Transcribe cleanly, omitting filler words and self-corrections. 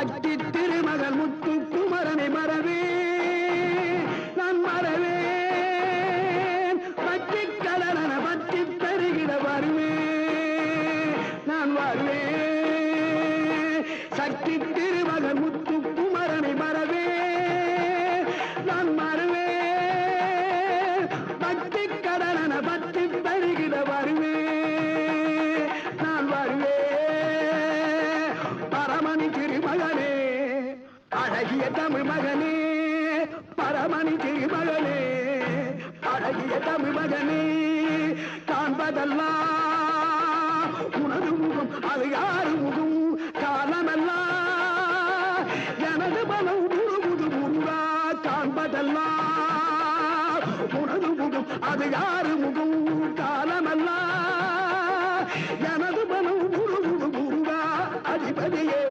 சக்தி திருமகன் முத்து குமரனை மறவே நான் மறவேன் பற்றி கடலன பற்றி பெருகிட வருவேன் நான் வருவேன் சக்தி திருமகன் முத்து குமரனை மறவே நான் மறவேன் பற்றி கடலன பற்றி பெருகிட வருவேன் நான் வருவேன் பரமணி திருமகனே அழகிய தமிழ் மகனே பரமணி திருமகனே அழகிய தமிழ் மகனே காண்பதெல்லாம் உனது முகம் அது யாரு முகம் காலமெல்லாம் எனது மனம் முழுமுது முருகா காண்பதெல்லாம் உனது முகம் அது யாரு முகம் காலமெல்லாம் எனது மனம் முழுமுது முருகா அதிபதியே